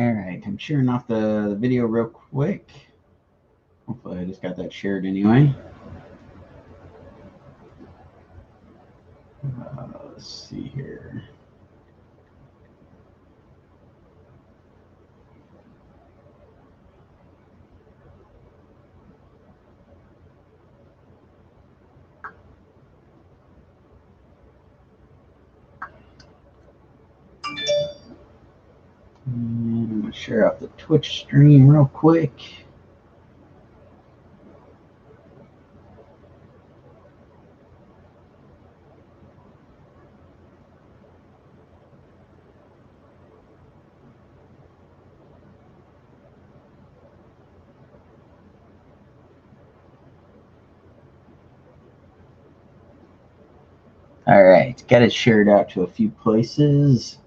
Alright, I'm sharing off the video real quick. Hopefully I just got that shared anyway. Let's see here. And I'm going to share off the Twitch stream real quick. All right, got it shared out to a few places.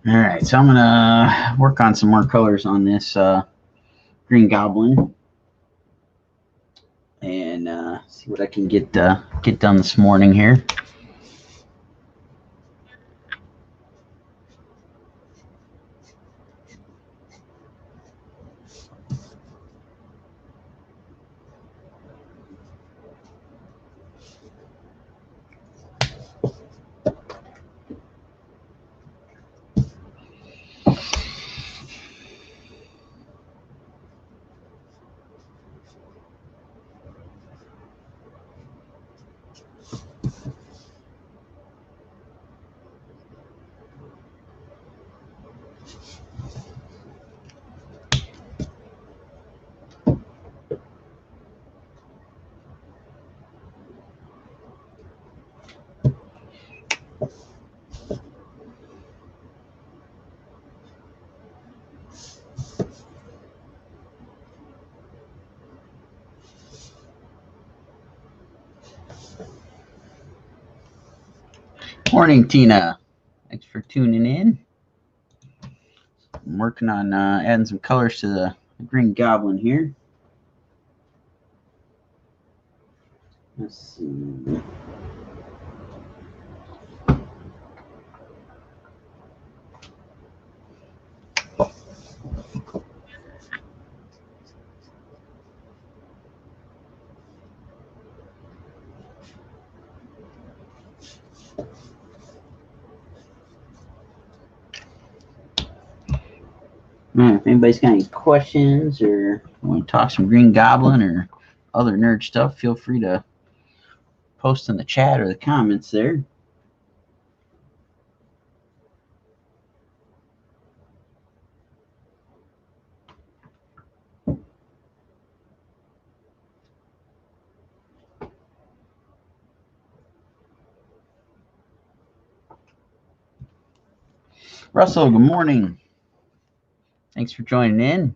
All right, so I'm gonna work on some more colors on this Green Goblin and see what I can get done this morning here. Morning, Tina. Thanks for tuning in. I'm working on adding some colors to the Green Goblin here. Let's see. If anybody's got any questions or want to talk some Green Goblin or other nerd stuff, feel free to post in the chat or the comments there. Russell, good morning. Thanks for joining in.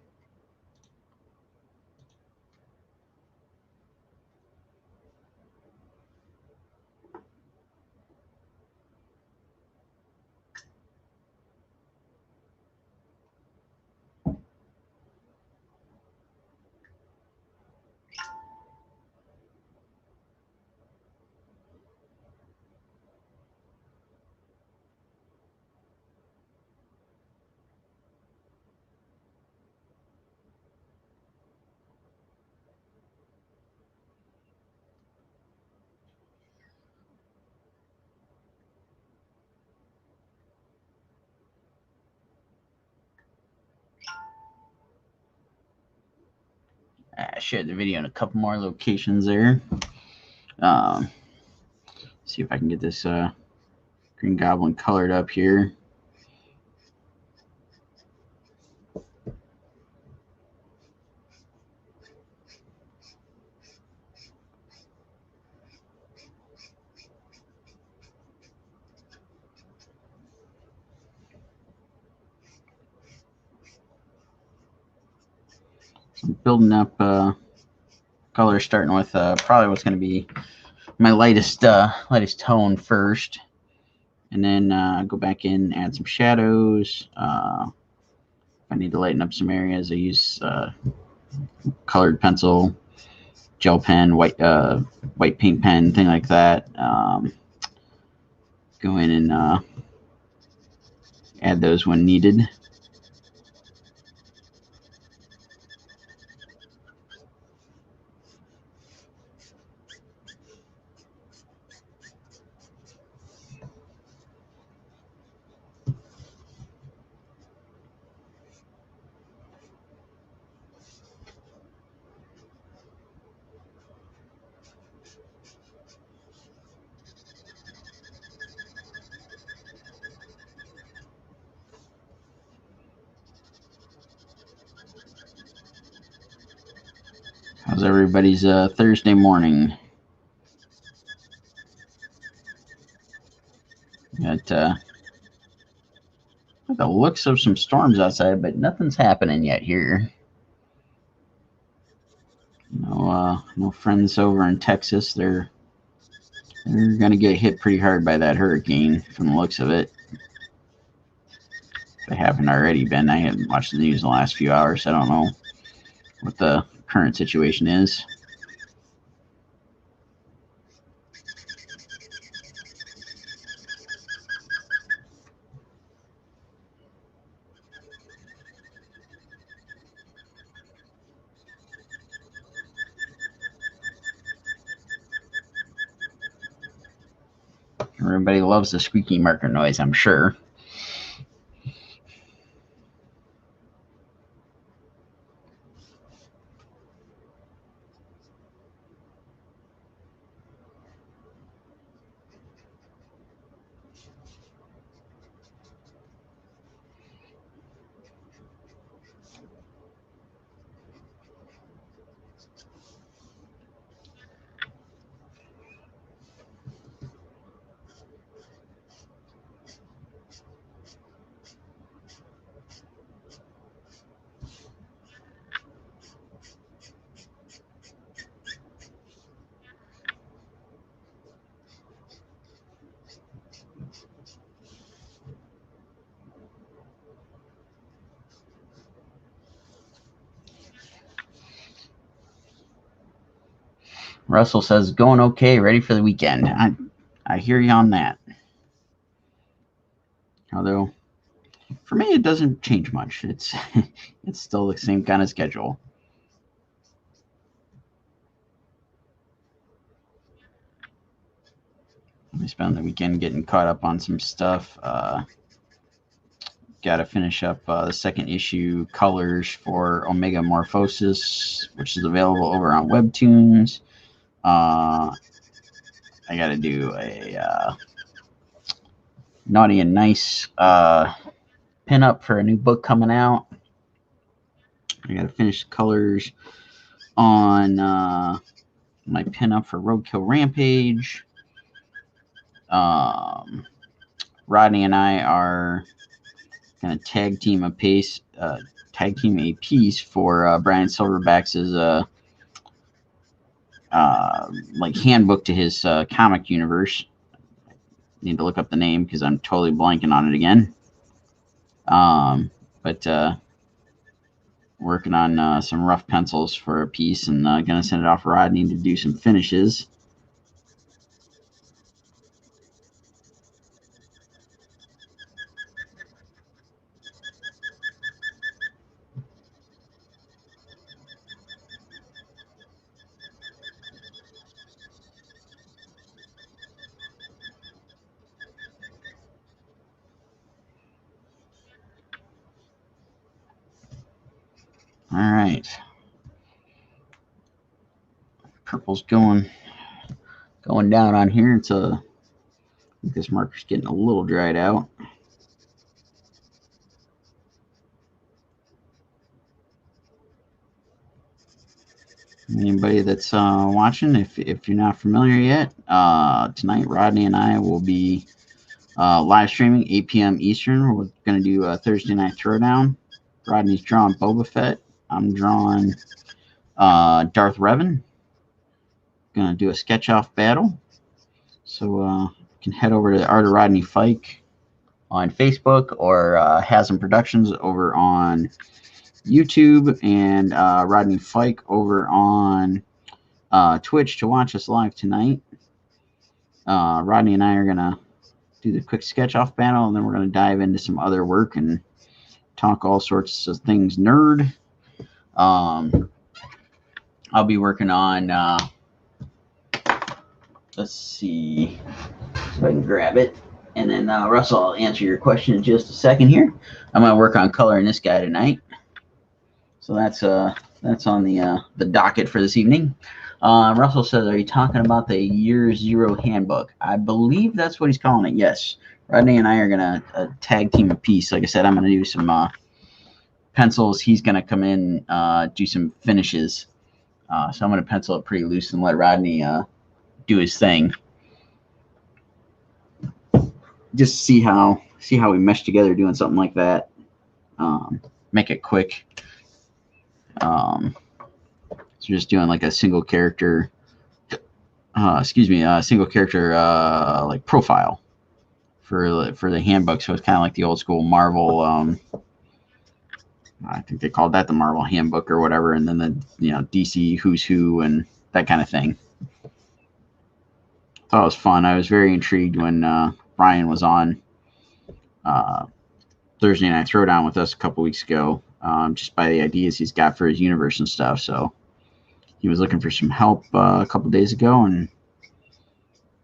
I shared the video in a couple more locations there. See if I can get this Green Goblin colored up here. So I'm building up colors, starting with probably what's going to be my lightest tone first, and then go back in, add some shadows. If I need to lighten up some areas, I use colored pencil gel pen, white paint pen, thing like that. Go in and add those when needed. How's everybody's Thursday morning? Got the looks of some storms outside, but nothing's happening yet here. No friends over in Texas. They're gonna get hit pretty hard by that hurricane from the looks of it. If they haven't already been. I haven't watched the news in the last few hours. I don't know what the current situation is. Everybody loves the squeaky marker noise, I'm sure. Russell says, going okay, ready for the weekend. I hear you on that. Although, for me, it doesn't change much. It's still the same kind of schedule. I spent the weekend getting caught up on some stuff. Got to finish up the second issue colors for Omega Morphosis, which is available over on Webtoons. I got to do a Naughty and Nice pin-up for a new book coming out. I got to finish the colors on my pin-up for Roadkill Rampage. Rodney and I are going to tag team a piece for Brian Silverback's like handbook to his comic universe. Need to look up the name because I'm totally blanking on it again. But working on some rough pencils for a piece, and gonna send it off to Rodney to do some finishes. All right. Purple's going down on here. It's I think this marker's getting a little dried out. Anybody that's watching, if you're not familiar yet, tonight Rodney and I will be live streaming 8 p.m. Eastern. We're going to do a Thursday night throwdown. Rodney's drawing Boba Fett. I'm drawing Darth Revan. Going to do a sketch-off battle. So you can head over to Art of Rodney Fike on Facebook, or Hasm Productions over on YouTube, and Rodney Fike over on Twitch to watch us live tonight. Rodney and I are going to do the quick sketch off battle, and then we're going to dive into some other work and talk all sorts of things nerd. I'll be working on, let's see if I can grab it. And then Russell, I'll answer your question in just a second here. I'm going to work on coloring this guy tonight. So that's on the docket for this evening. Russell says, are you talking about the Year Zero handbook? I believe that's what he's calling it, yes. Rodney and I are going to tag team a piece. Like I said, I'm going to do some pencils. He's going to come in, do some finishes. So I'm going to pencil it pretty loose and let Rodney do his thing. Just see how we mesh together doing something like that. Make it quick. So just doing like a single character, single character like profile for the handbook. So it's kind of like the old school Marvel. I think they called that the Marvel handbook or whatever, and then the DC Who's Who and that kind of thing. Thought it was fun. I was very intrigued when Brian was on Thursday Night Throwdown with us a couple weeks ago, just by the ideas he's got for his universe and stuff. So he was looking for some help a couple days ago, and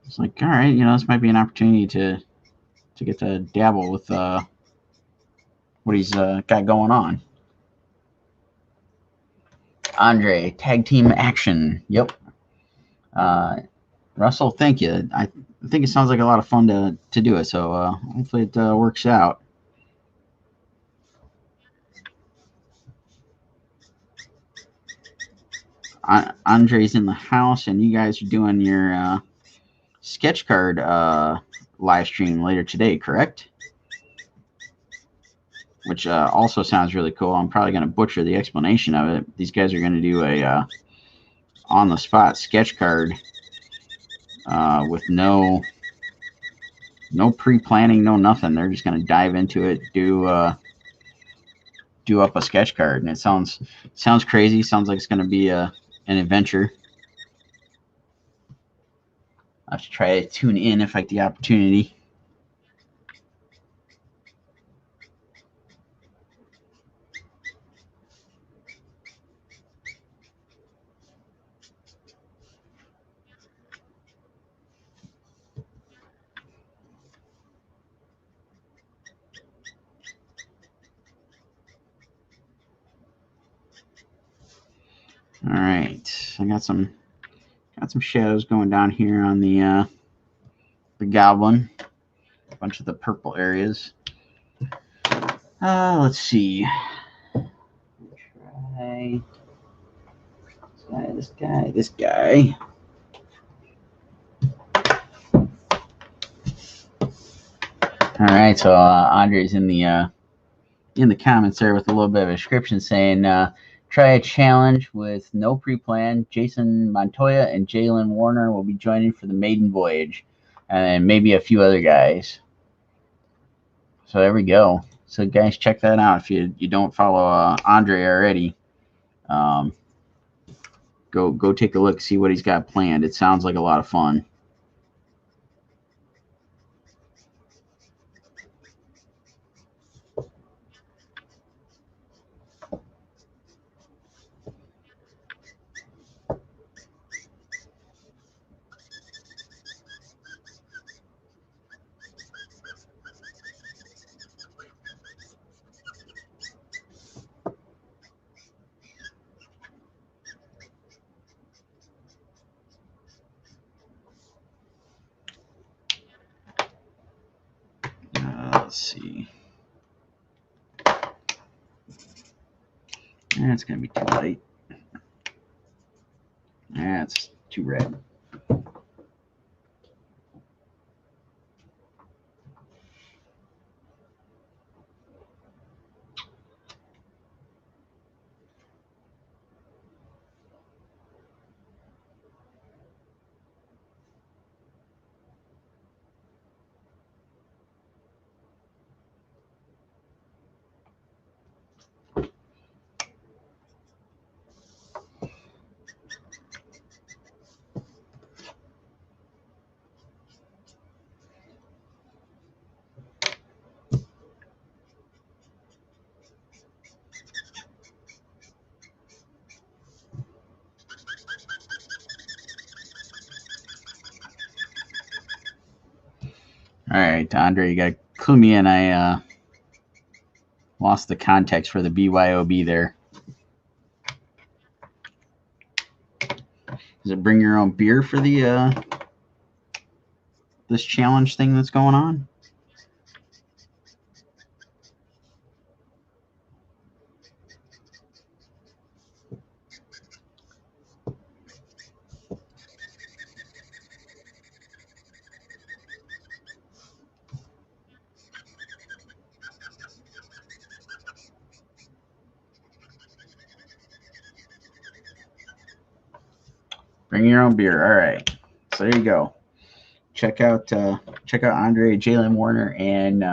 it's like, all right, this might be an opportunity to get to dabble with what he's got going on. Andre, tag team action. Yep. Russell, thank you. I think it sounds like a lot of fun to do it, so hopefully it works out. Andre's in the house, and you guys are doing your sketch card live stream later today, correct? Which also sounds really cool. I'm probably going to butcher the explanation of it. These guys are going to do a on-the-spot sketch card with no pre-planning, no nothing. They're just going to dive into it, do up a sketch card, and it sounds crazy. Sounds like it's going to be an adventure. I have to try to tune in if I get the opportunity. All right, I got some shadows going down here on the goblin. A bunch of the purple areas. Let's see. Try this guy. All right, so Andre's in the comments there with a little bit of a description saying, try a challenge with no pre-plan. Jason Montoya and Jalen Warner will be joining for the maiden voyage, and maybe a few other guys. So there we go. So guys, check that out if you don't follow Andre already. Go take a look, see what he's got planned. It sounds like a lot of fun. Let's see. That's going to be too light. That's too red. All right, Andre, you got to clue me in. I lost the context for the BYOB there. Does it bring your own beer for the this challenge thing that's going on? Bring your own beer. All right. So there you go. Check out Andre, Jalen Warner, and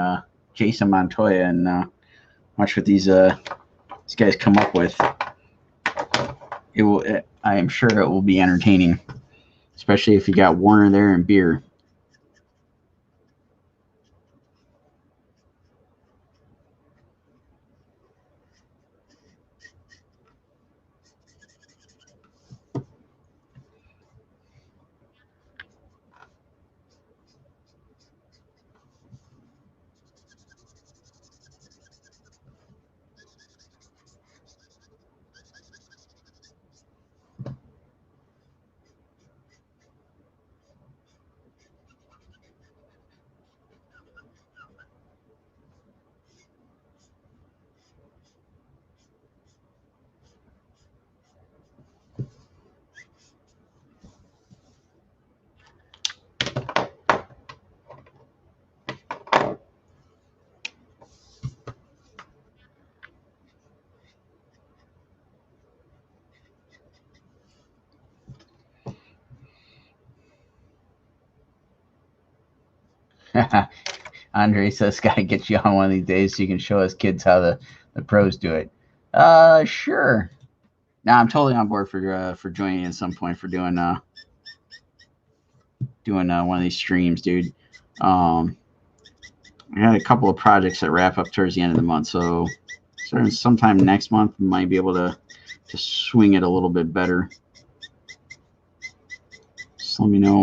Jason Montoya, and watch what these guys come up with. It will. I am sure it will be entertaining, especially if you got Warner there and beer. Andre says, "Gotta get you on one of these days so you can show us kids how the pros do it." Sure. Now I'm totally on board for joining at some point for doing one of these streams, dude. I had a couple of projects that wrap up towards the end of the month, so starting sometime next month, might be able to swing it a little bit better. Just let me know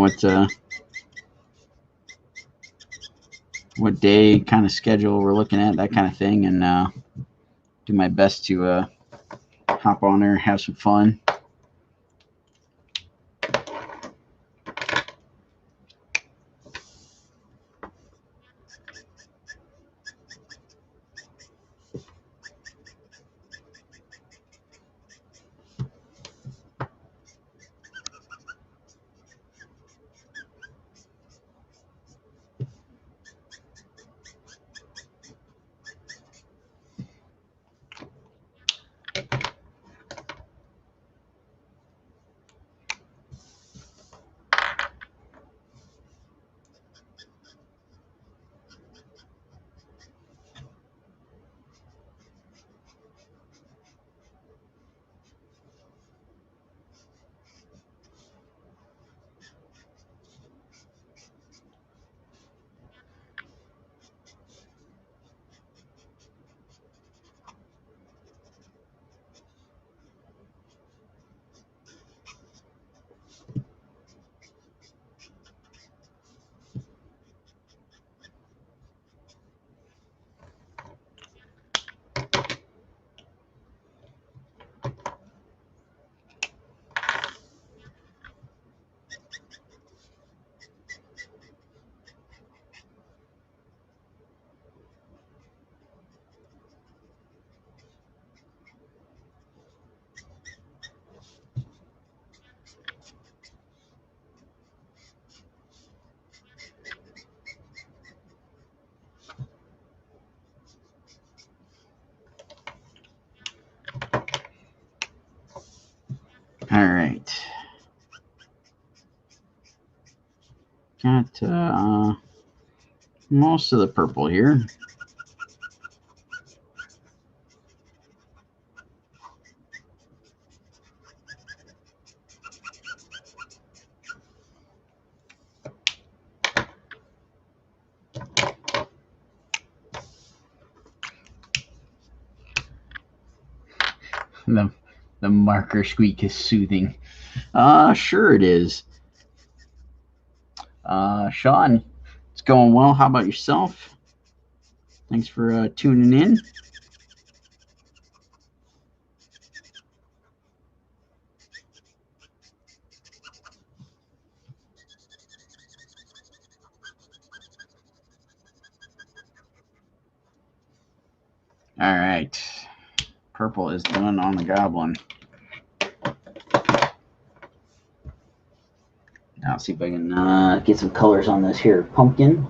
what day kind of schedule we're looking at, that kind of thing, and do my best to hop on there, have some fun. All right. Got most of the purple here. The marker squeak is soothing. Sure it is. Sean, going well. How about yourself? Thanks for tuning in. All right. Purple is done on the Goblin. Now let's see if I can get some colors on this here pumpkin.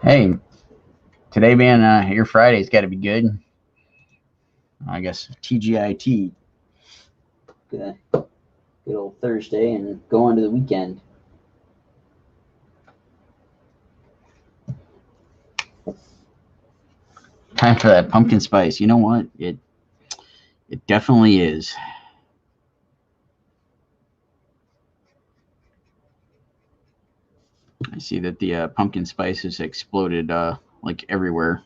Hey, today being your Friday's got to be good. I guess TGIT. Good old Thursday and go on to the weekend. Time for that pumpkin spice. You know what? It definitely is. I see that the pumpkin spice has exploded like everywhere.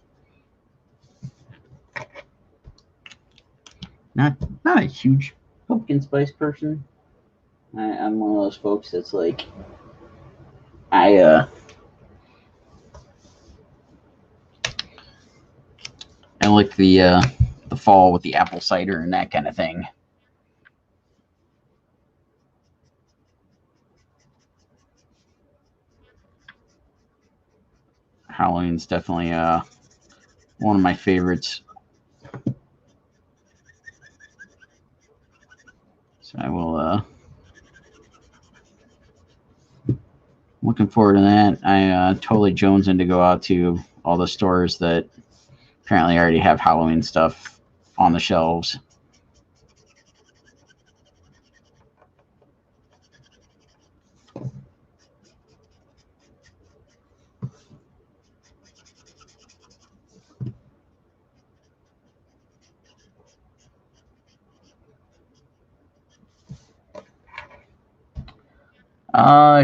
Not a huge pumpkin spice person. I'm one of those folks that's like I like the fall with the apple cider and that kind of thing. Halloween's definitely one of my favorites. So I will looking forward to that. I totally jonesing to go out to all the stores that apparently already have Halloween stuff on the shelves.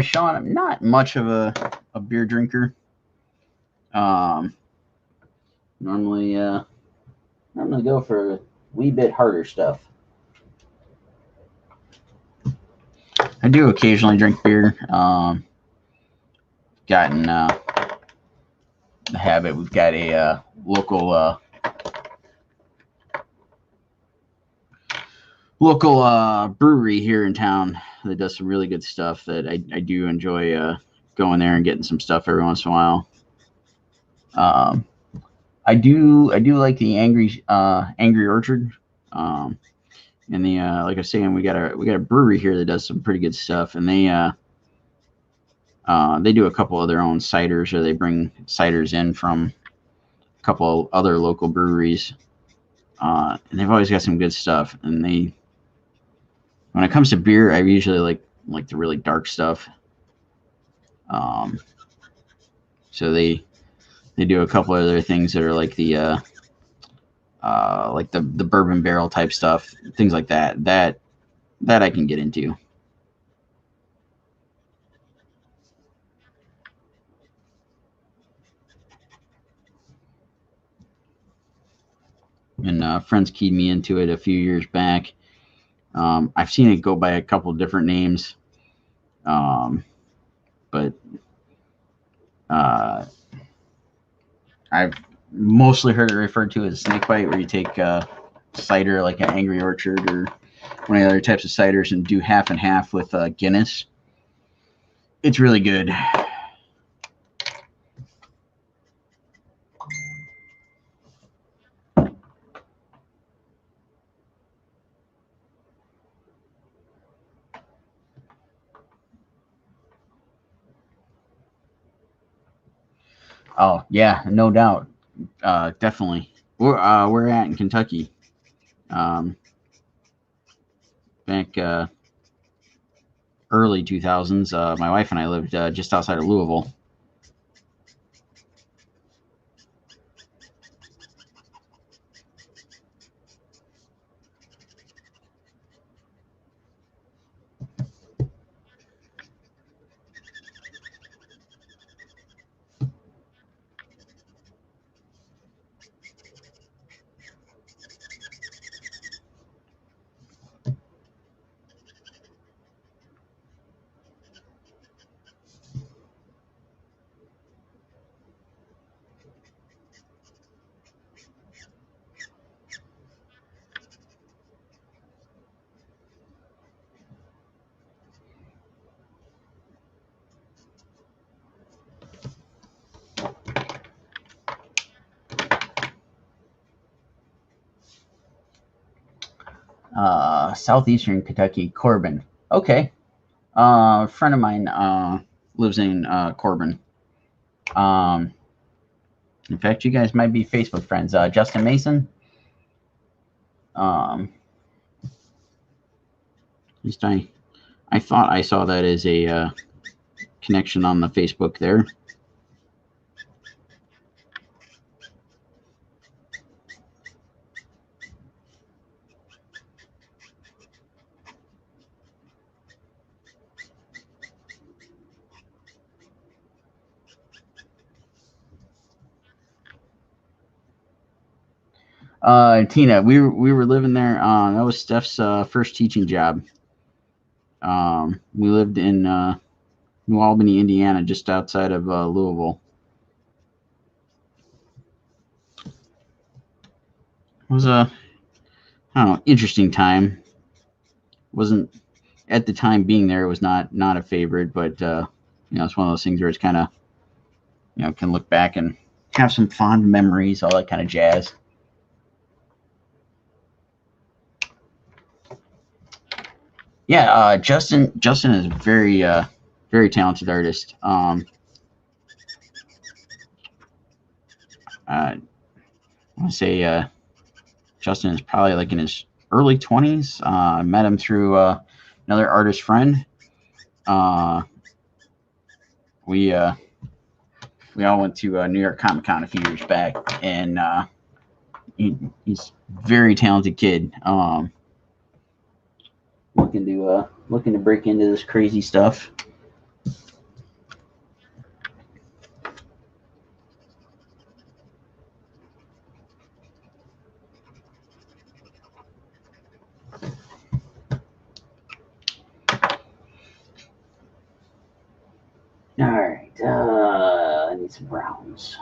Sean, I'm not much of a beer drinker. Normally go for a wee bit harder stuff. I do occasionally drink beer. Gotten the habit. We've got a local brewery here in town that does some really good stuff that I do enjoy going there and getting some stuff every once in a while. I do like the Angry Orchard. And the like I was saying, we got a brewery here that does some pretty good stuff, and they do a couple of their own ciders, or they bring ciders in from a couple other local breweries, and they've always got some good stuff. And when it comes to beer, I usually like the really dark stuff. So they do a couple of other things that are like the bourbon barrel type stuff, things like that I can get into. And friends keyed me into it a few years back. I've seen it go by a couple of different names, but I've mostly heard it referred to as snakebite, where you take cider like an Angry Orchard or one of the other types of ciders and do half and half with Guinness. It's really good. Oh yeah, no doubt, definitely. We're at in Kentucky. Back early 2000s, my wife and I lived just outside of Louisville. Southeastern Kentucky, Corbin. Okay. A friend of mine lives in Corbin. In fact, you guys might be Facebook friends. Justin Mason. At least I thought I saw that as a connection on the Facebook there. Tina, we were living there. That was Steph's first teaching job. We lived in New Albany, Indiana, just outside of Louisville. It was a I don't know, interesting time. Wasn't at the time being there, it was not a favorite, but it's one of those things where it's kind of can look back and have some fond memories, all that kind of jazz. Yeah, Justin is a very talented artist. I want to say Justin is probably like in his early 20s. I met him through another artist friend. We all went to New York Comic Con a few years back, and he's a very talented kid. Looking to break into this crazy stuff. All right, I need some browns.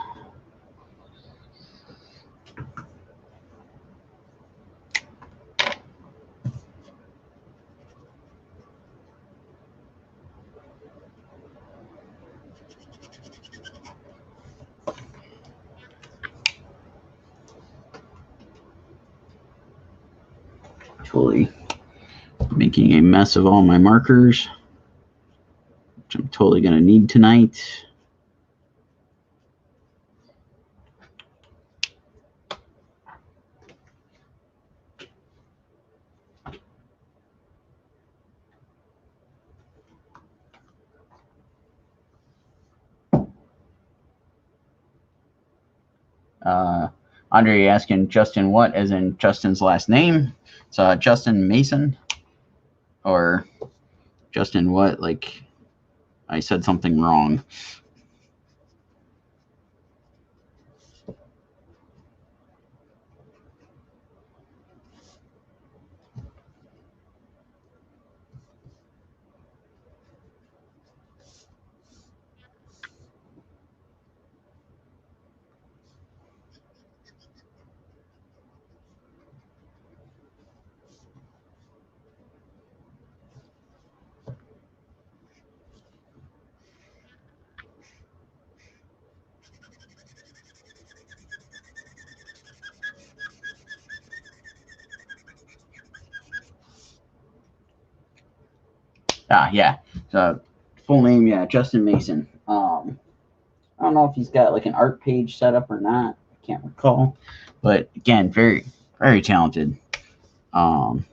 Totally making a mess of all my markers, which I'm totally going to need tonight. Andre asking Justin what, as in Justin's last name. It's Justin Mason, or Justin what, like I said something wrong. Yeah. So full name, yeah, Justin Mason. I don't know if he's got like an art page set up or not. I can't recall, but again, very talented, and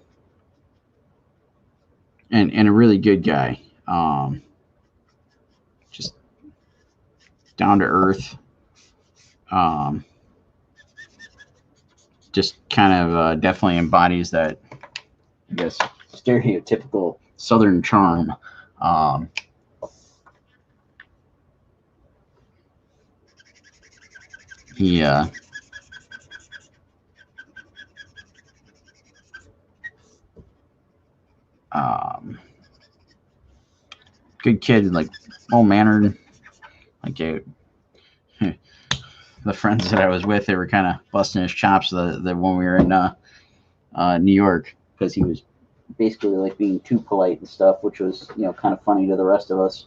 a really good guy. Just down to earth. Just kind of definitely embodies that, I guess, stereotypical Southern charm. He good kid, like well mannered. Like the friends that I was with, they were kind of busting his chops the when we were in New York, because he was basically like being too polite and stuff, which was kind of funny to the rest of us.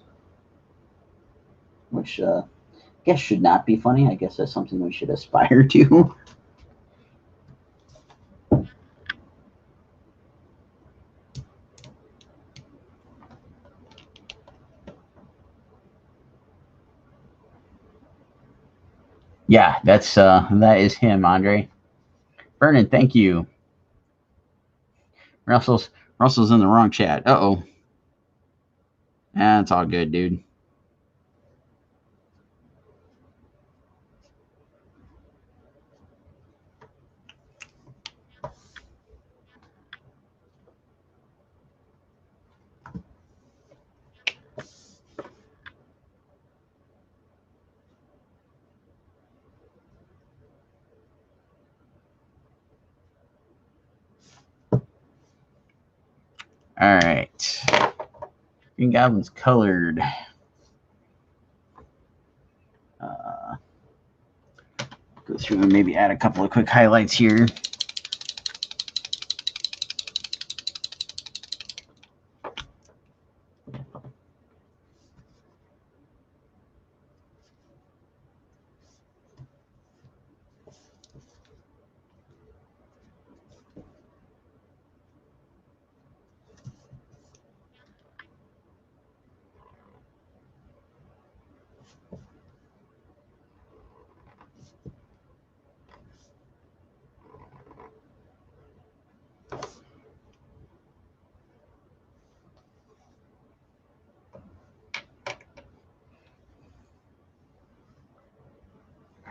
Which I guess should not be funny. I guess that's something we should aspire to. Yeah, that is him, Andre. Vernon, thank you. Russell's Russell's in the wrong chat. Uh-oh. That's all good, dude. All right. Green Goblin's colored. Go through and maybe add a couple of quick highlights here.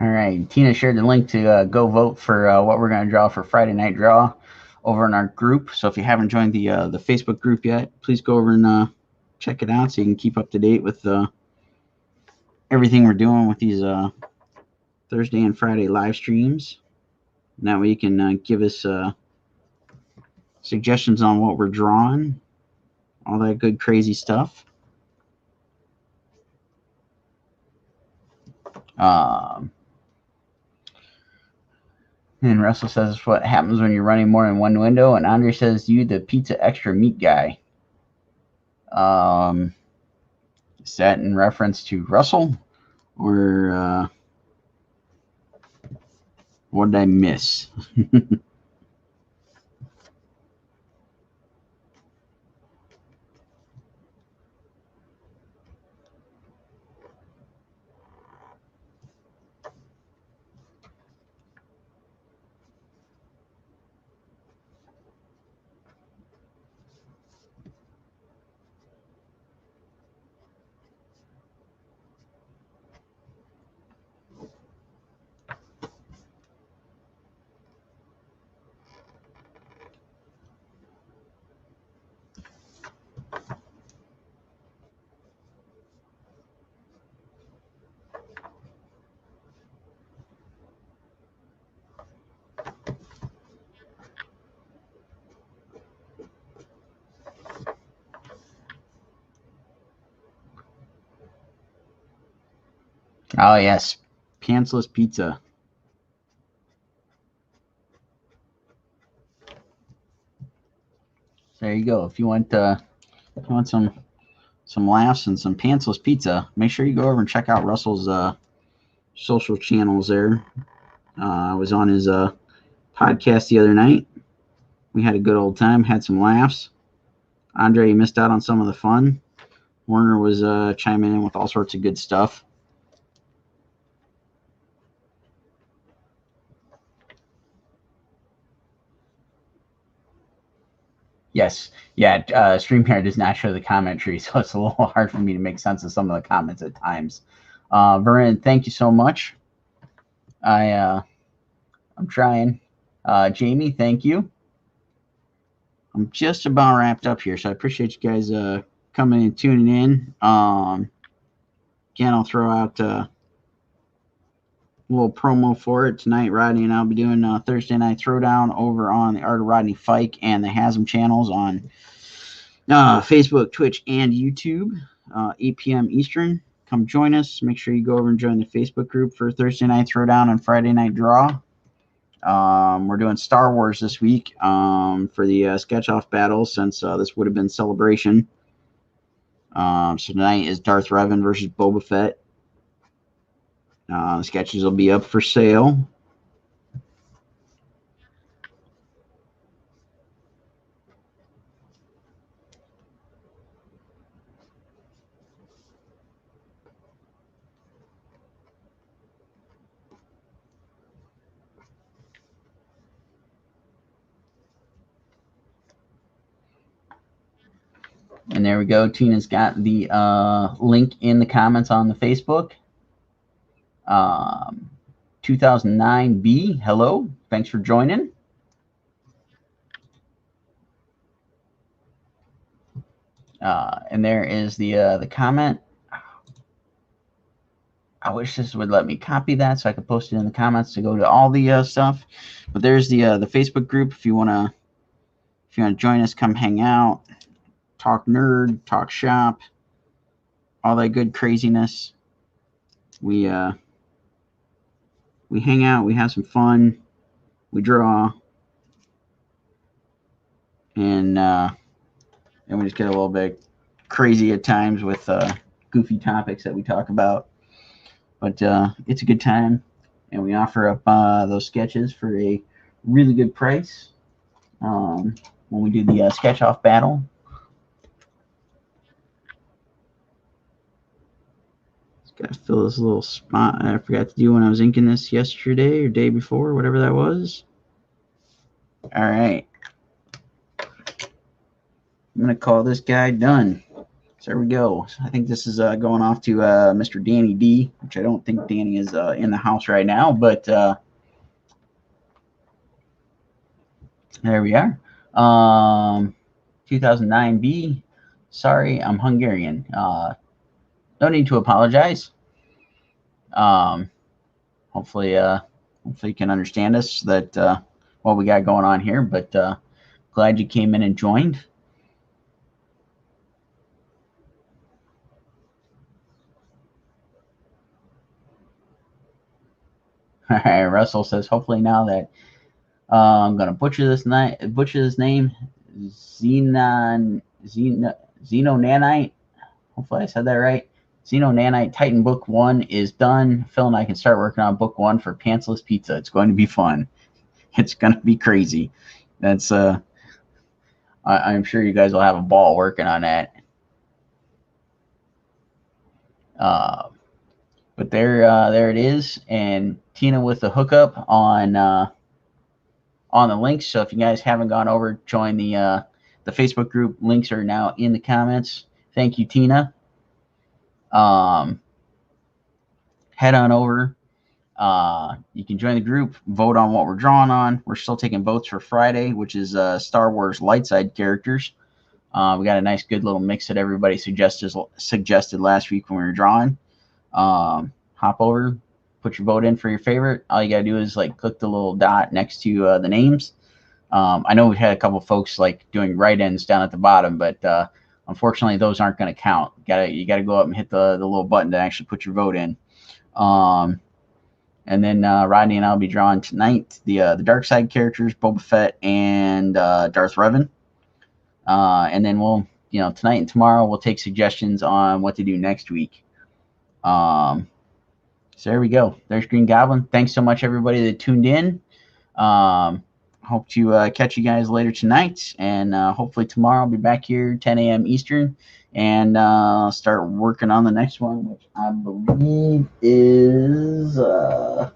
All right. Tina shared the link to go vote for what we're going to draw for Friday Night Draw over in our group. So if you haven't joined the Facebook group yet, please go over and check it out so you can keep up to date with everything we're doing with these Thursday and Friday live streams. And that way you can give us suggestions on what we're drawing, all that good crazy stuff. And Russell says what happens when you're running more than one window, and Andre says you the pizza extra meat guy. Is that in reference to Russell, or what did I miss? Oh yes, pantsless pizza. There you go. If you want some laughs and some pantsless pizza, make sure you go over and check out Russell's social channels there. I was on his podcast the other night. We had a good old time, had some laughs. Andre, you missed out on some of the fun. Warner was chiming in with all sorts of good stuff. Yes, yeah. StreamYard does not show the comment tree, so it's a little hard for me to make sense of some of the comments at times. Vernon, thank you so much. I'm trying. Jamie, thank you. I'm just about wrapped up here, so I appreciate you guys coming and tuning in. Again, I'll throw out a little promo for it tonight. Rodney and I'll be doing Thursday Night Throwdown over on the Art of Rodney Fike and the Hasm channels on Facebook, Twitch, and YouTube, 8 p.m. Eastern. Come join us. Make sure you go over and join the Facebook group for Thursday Night Throwdown and Friday Night Draw. We're doing Star Wars this week for the sketch-off battle, since this would have been Celebration. So tonight is Darth Revan versus Boba Fett. The sketches will be up for sale. And there we go. Tina's got the link in the comments on the Facebook. 2009B, hello. Thanks for joining. And there is the comment. I wish this would let me copy that so I could post it in the comments to go to all the stuff. But there's the Facebook group if you wanna join us, come hang out, talk nerd, talk shop, all that good craziness. We hang out, we have some fun, we draw, and we just get a little bit crazy at times with goofy topics that we talk about. But it's a good time, and we offer up those sketches for a really good price when we do the sketch off battle. Just gotta fill this little spot I forgot to do when I was inking this yesterday or day before, whatever that was. All right. I'm going to call this guy done. So there we go. I think this is going off to Mr. Danny D, which I don't think Danny is in the house right now, but there we are. 2009B. Sorry, I'm Hungarian. No need to apologize. Hopefully you can understand us that what we got going on here, but glad you came in and joined. All right, Russell says, hopefully now that I'm going to butcher this name, Xenonanite. Hopefully I said that right. Xenonanite Titan Book 1 is done. Phil and I can start working on Book 1 for Pantsless Pizza. It's going to be fun. It's going to be crazy. That's I'm sure you guys will have a ball working on that. But there it is, and Tina with the hookup on the links. So if you guys haven't gone over, join the Facebook group. Links are now in the comments. Thank you, Tina. Head on over. You can join the group, vote on what we're drawing on. We're still taking votes for Friday, which is Star Wars light side characters. We got a nice, good little mix that everybody suggested last week when we were drawing. Hop over, put your vote in for your favorite. All you gotta do is like click the little dot next to the names. I know we've had a couple folks like doing write-ins down at the bottom, but unfortunately those aren't going to count. You gotta go up and hit the little button to actually put your vote in. And then Rodney and I'll be drawing tonight the dark side characters, Boba Fett and Darth Revan. And then we'll, tonight and tomorrow we'll take suggestions on what to do next week. So there we go. There's Green Goblin. Thanks so much, everybody that tuned in. Hope to catch you guys later tonight, and hopefully tomorrow I'll be back here 10 a.m. Eastern and start working on the next one, which I believe is I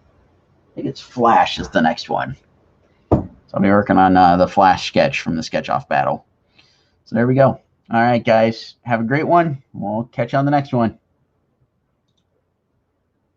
think it's Flash is the next one. So I'll be working on the Flash sketch from the sketch off battle. So there we go. All right, guys, have a great one. We'll catch you on the next one.